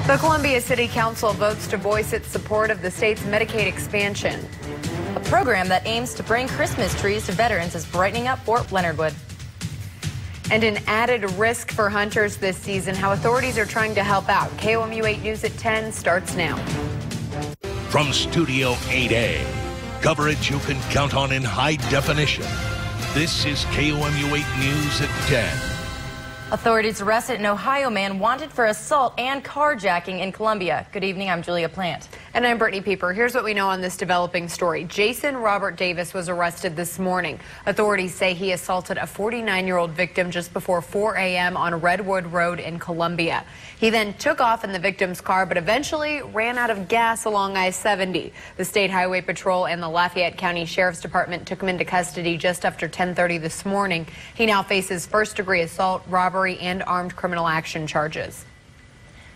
The Columbia City Council votes to voice its support of the state's Medicaid expansion. A program that aims to bring Christmas trees to veterans is brightening up Fort Leonard Wood. And an added risk for hunters this season, how authorities are trying to help out. KOMU 8 News at 10 starts now. From Studio 8A, coverage you can count on in high definition. This is KOMU 8 News at 10. Authorities arrested an Ohio man wanted for assault and carjacking in Columbia. Good evening, I'm Julia Plant. And I'm Brittany Pieper. Here's what we know on this developing story. Jason Robert Davis was arrested this morning. Authorities say he assaulted a 49-year-old victim just before 4 a.m. on Redwood Road in Columbia. He then took off in the victim's car, but eventually ran out of gas along I-70. The State Highway Patrol and the Lafayette County Sheriff's Department took him into custody just after 10:30 this morning. He now faces first-degree assault, robbery, and armed criminal action charges.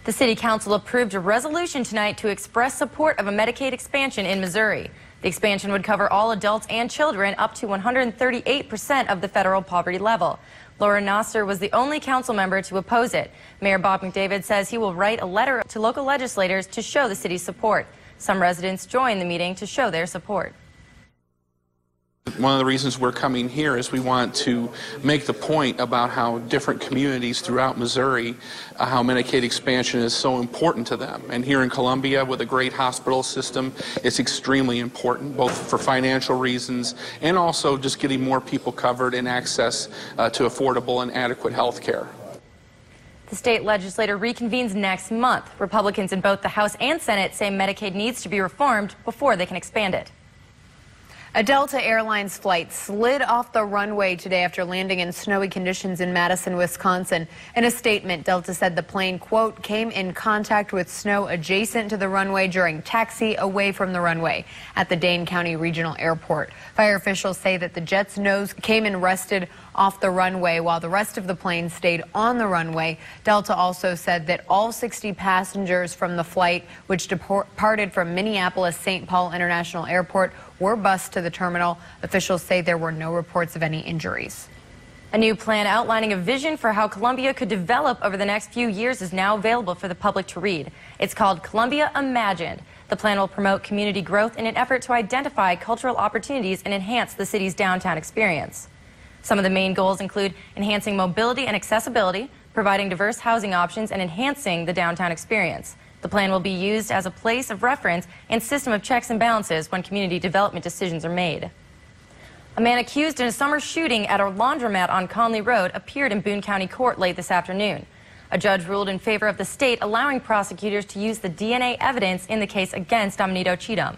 The City Council approved a resolution tonight to express support of a Medicaid expansion in Missouri. The expansion would cover all adults and children up to 138% of the federal poverty level. Laura Nasser was the only council member to oppose it. Mayor Bob McDavid says he will write a letter to local legislators to show the city's support. Some residents joined the meeting to show their support. One of the reasons we're coming here is we want to make the point about how different communities throughout Missouri, how Medicaid expansion is so important to them. And here in Columbia, with a great hospital system, it's extremely important, both for financial reasons and also just getting more people covered and access to affordable and adequate health care. The state legislature reconvenes next month. Republicans in both the House and Senate say Medicaid needs to be reformed before they can expand it. A Delta Airlines flight slid off the runway today after landing in snowy conditions in Madison, Wisconsin. In a statement, Delta said the plane, quote, came in contact with snow adjacent to the runway during taxi away from the runway at the Dane County Regional Airport. Fire officials say that the jet's nose came and rested off the runway while the rest of the plane stayed on the runway. Delta also said that all 60 passengers from the flight, which departed from Minneapolis-St. Paul International Airport, were bused to the terminal. Officials say there were no reports of any injuries. A new plan outlining a vision for how Columbia could develop over the next few years is now available for the public to read. It's called Columbia Imagined. The plan will promote community growth in an effort to identify cultural opportunities and enhance the city's downtown experience. Some of the main goals include enhancing mobility and accessibility, providing diverse housing options, and enhancing the downtown experience. The plan will be used as a place of reference and system of checks and balances when community development decisions are made. A man accused in a summer shooting at a laundromat on Conley Road appeared in Boone County Court late this afternoon. A judge ruled in favor of the state, allowing prosecutors to use the DNA evidence in the case against Dominito Cheatham.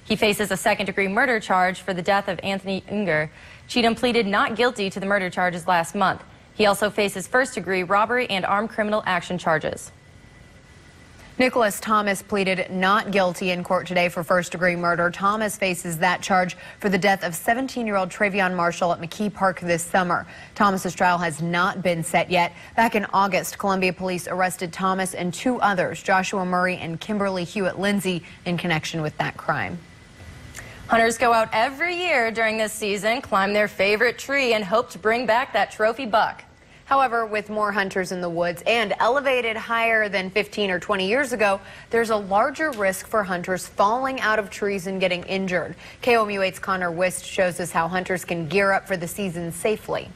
He faces a second-degree murder charge for the death of Anthony Unger. Cheatham pleaded not guilty to the murder charges last month. He also faces first-degree robbery and armed criminal action charges. Nicholas Thomas pleaded not guilty in court today for first-degree murder. Thomas faces that charge for the death of 17-year-old Travion Marshall at McKee Park this summer. Thomas's trial has not been set yet. Back in August, Columbia police arrested Thomas and two others, Joshua Murray and Kimberly Hewitt Lindsay, in connection with that crime. Hunters go out every year during this season, climb their favorite tree, and hope to bring back that trophy buck. However, with more hunters in the woods and elevated higher than 15 or 20 years ago, there's a larger risk for hunters falling out of trees and getting injured. KOMU 8's Connor Wist shows us how hunters can gear up for the season safely.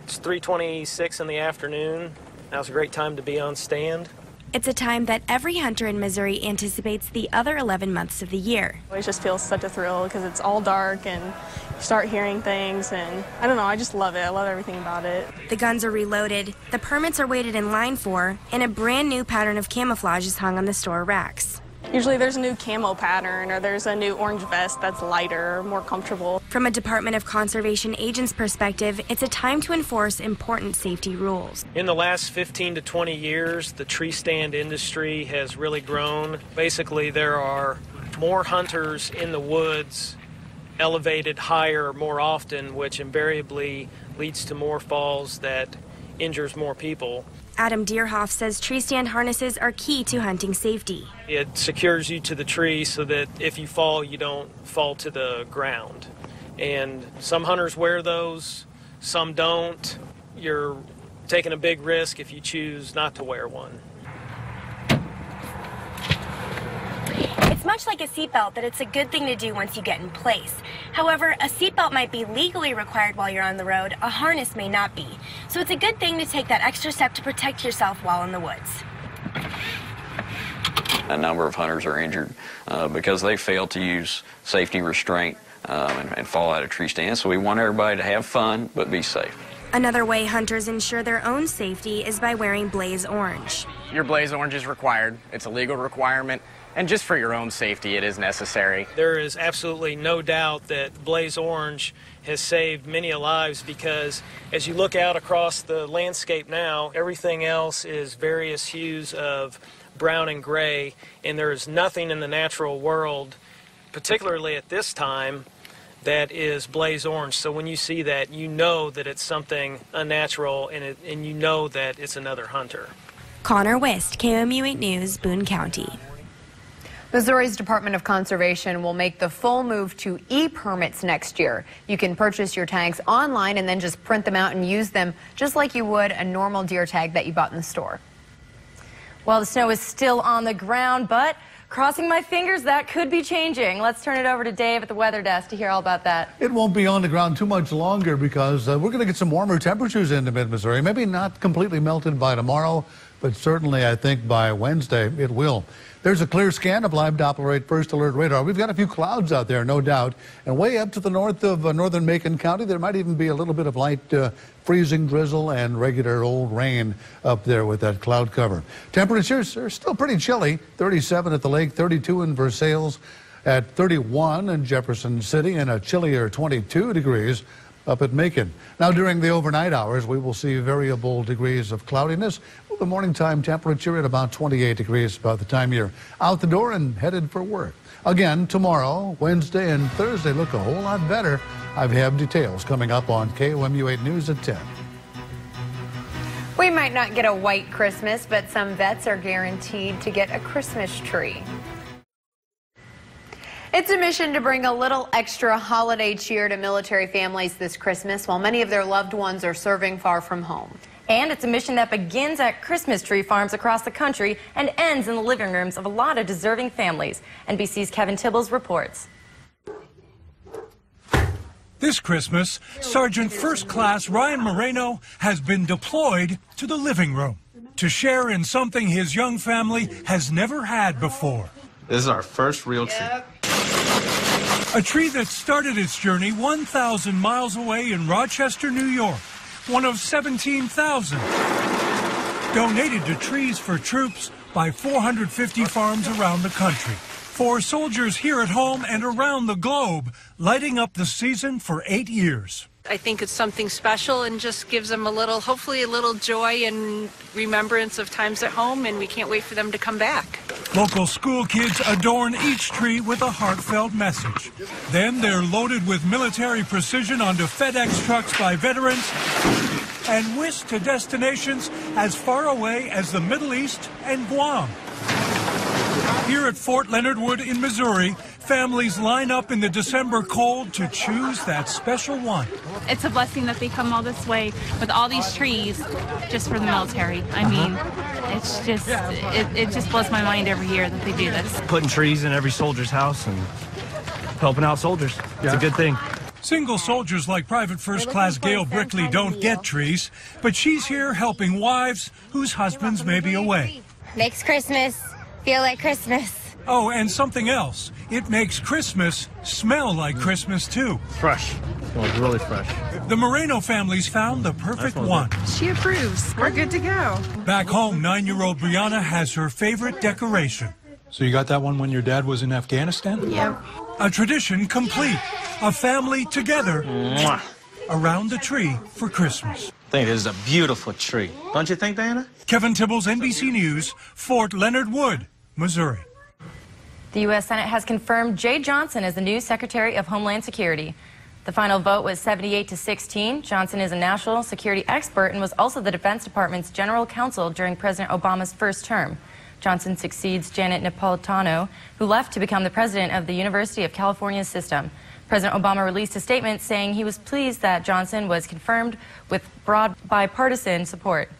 It's 3:26 in the afternoon. Now's a great time to be on stand. It's a time that every hunter in Missouri anticipates the other 11 months of the year. It just feels such a thrill because it's all dark and you start hearing things, and I don't know, I just love it. I love everything about it. The guns are reloaded, the permits are waited in line for, and a brand new pattern of camouflage is hung on the store racks. Usually there's a new camo pattern or there's a new orange vest that's lighter, more comfortable. From a Department of Conservation agent's perspective, it's a time to enforce important safety rules. In the last 15 to 20 years, the tree stand industry has really grown. Basically, there are more hunters in the woods, elevated higher more often, which invariably leads to more falls that injures more people. Adam Deerhoff says tree stand harnesses are key to hunting safety. It secures you to the tree so that if you fall, you don't fall to the ground. And some hunters wear those, some don't. You're taking a big risk if you choose not to wear one. It's much like a seatbelt that it's a good thing to do once you get in place. However, a seatbelt might be legally required while you're on the road, a harness may not be. So it's a good thing to take that extra step to protect yourself while in the woods. A number of hunters are injured because they fail to use safety restraint and fall out of tree stands. So we want everybody to have fun but be safe. Another way hunters ensure their own safety is by wearing blaze orange. Your blaze orange is required. It's a legal requirement. And just for your own safety, it is necessary. There is absolutely no doubt that blaze orange has saved many lives, because as you look out across the landscape now, everything else is various hues of brown and gray, and there is nothing in the natural world, particularly at this time, that is blaze orange. So when you see that, you know that it's something unnatural, and you know that it's another hunter. Connor Wist, KOMU 8 News, Boone County. Missouri's Department of Conservation will make the full move to e-permits next year. You can purchase your tags online and then just print them out and use them just like you would a normal deer tag that you bought in the store. Well, the snow is still on the ground, but crossing my fingers, that could be changing. Let's turn it over to Dave at the weather desk to hear all about that. It won't be on the ground too much longer because we're going to get some warmer temperatures into mid-Missouri. Maybe not completely melted by tomorrow, but certainly I think by Wednesday it will. There's a clear scan of live Doppler 8 first alert radar. We've got a few clouds out there, no doubt. And way up to the north of northern Macon County, there might even be a little bit of light freezing drizzle and regular old rain up there with that cloud cover. Temperatures are still pretty chilly. 37 at the lake, 32 in Versailles, at 31 in Jefferson City, and a chillier 22 degrees up at Macon. Now, during the overnight hours, we will see variable degrees of cloudiness. The morning time temperature at about 28 degrees by the time you're out the door and headed for work. Again, tomorrow, Wednesday, and Thursday look a whole lot better. I have details coming up on KOMU 8 News at 10. We might not get a white Christmas, but some vets are guaranteed to get a Christmas tree. It's a mission to bring a little extra holiday cheer to military families this Christmas while many of their loved ones are serving far from home. And it's a mission that begins at Christmas tree farms across the country and ends in the living rooms of a lot of deserving families. NBC's Kevin Tibbles reports. This Christmas, Sergeant First Class Ryan Moreno has been deployed to the living room to share in something his young family has never had before. This is our first real tree. A tree that started its journey 1,000 miles away in Rochester, New York. One of 17,000 donated to Trees for Troops by 450 farms around the country. For soldiers here at home and around the globe, lighting up the season for 8 years. I think it's something special and just gives them hopefully a little joy and remembrance of times at home, and we can't wait for them to come back. Local school kids adorn each tree with a heartfelt message. Then they're loaded with military precision onto FedEx trucks by veterans and whisked to destinations as far away as the Middle East and Guam. Here at Fort Leonard Wood in Missouri, families line up in the December cold to choose that special one. It's a blessing that they come all this way with all these trees just for the military. I mean, it's just, it just blows my mind every year that they do this. Putting trees in every soldier's house and helping out soldiers. It's a good thing. Single soldiers like Private First Class Gail Brickley don't get trees, but she's here helping wives whose husbands may be away. Makes Christmas feel like Christmas. Oh, and something else. It makes Christmas smell like Christmas, too. Fresh. Like really fresh. The Moreno family's found the perfect one. She approves. We're good to go. Back home, 9-year-old Brianna has her favorite decoration. So you got that one when your dad was in Afghanistan? Yep. A tradition complete. A family together around the tree for Christmas. I think this is a beautiful tree. Don't you think, Diana? Kevin Tibbles, NBC News, Fort Leonard Wood, Missouri. The U.S. Senate has confirmed Jay Johnson as the new Secretary of Homeland Security. The final vote was 78-16. Johnson is a national security expert and was also the Defense Department's general counsel during President Obama's first term. Johnson succeeds Janet Napolitano, who left to become the president of the University of California system. President Obama released a statement saying he was pleased that Johnson was confirmed with broad bipartisan support.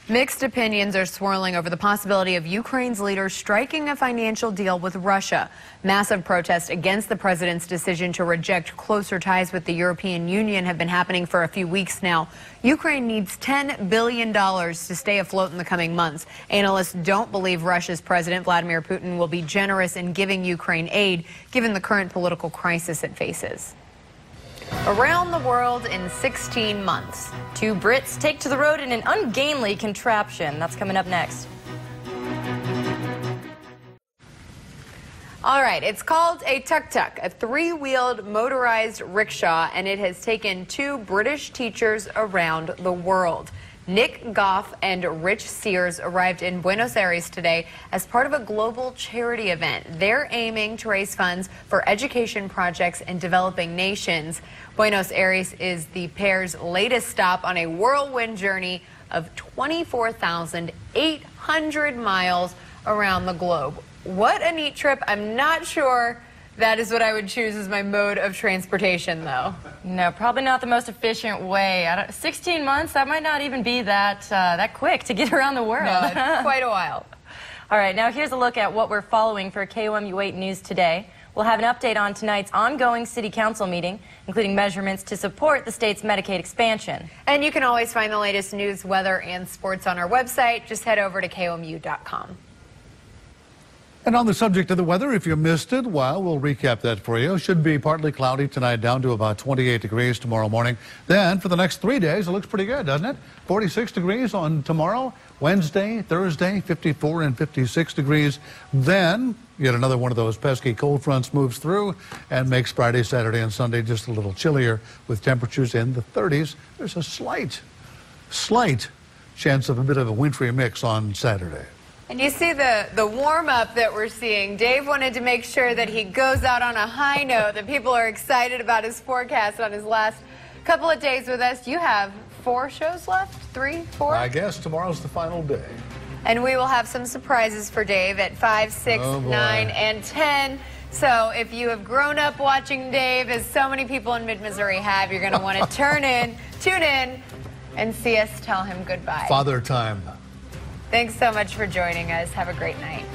Mixed opinions are swirling over the possibility of Ukraine's leaders striking a financial deal with Russia. Massive protests against the president's decision to reject closer ties with the European Union have been happening for a few weeks now. Ukraine needs $10 billion to stay afloat in the coming months. Analysts don't believe Russia's President Vladimir Putin will be generous in giving Ukraine aid, given the current political crisis it faces. Around the world in 16 months. 2 Brits take to the road in an ungainly contraption. That's coming up next. All right, it's called a tuk-tuk, a 3-wheeled motorized rickshaw, and it has taken 2 British teachers around the world. Nick Goff and Rich Sears arrived in Buenos Aires today as part of a global charity event. They're aiming to raise funds for education projects in developing nations. Buenos Aires is the pair's latest stop on a whirlwind journey of 24,800 miles around the globe. What a neat trip. I'm not sure that is what I would choose as my mode of transportation, though. No, probably not the most efficient way. 16 months, that might not even be that quick to get around the world. No, it's quite a while. All right, now here's a look at what we're following for KOMU 8 News today. We'll have an update on tonight's ongoing city council meeting, including measurements to support the state's Medicaid expansion. And you can always find the latest news, weather, and sports on our website. Just head over to KOMU.com. And on the subject of the weather, if you missed it, well, we'll recap that for you. Should be partly cloudy tonight, down to about 28 degrees tomorrow morning. Then for the next 3 days, it looks pretty good, doesn't it? 46 degrees on tomorrow, Wednesday, Thursday, 54 and 56 degrees. Then yet another one of those pesky cold fronts moves through and makes Friday, Saturday, and Sunday just a little chillier with temperatures in the 30s. There's a slight chance of a bit of a wintry mix on Saturday. And you see the warm-up that we're seeing. Dave wanted to make sure that he goes out on a high note, that people are excited about his forecast on his last couple of days with us. You have 4 shows left? 3, 4? I guess tomorrow's the final day. And we will have some surprises for Dave at 5, 6, 9, and 10. So if you have grown up watching Dave, as so many people in mid-Missouri have, you're going to want to tune in, and see us tell him goodbye. Father time. Thanks so much for joining us. Have a great night.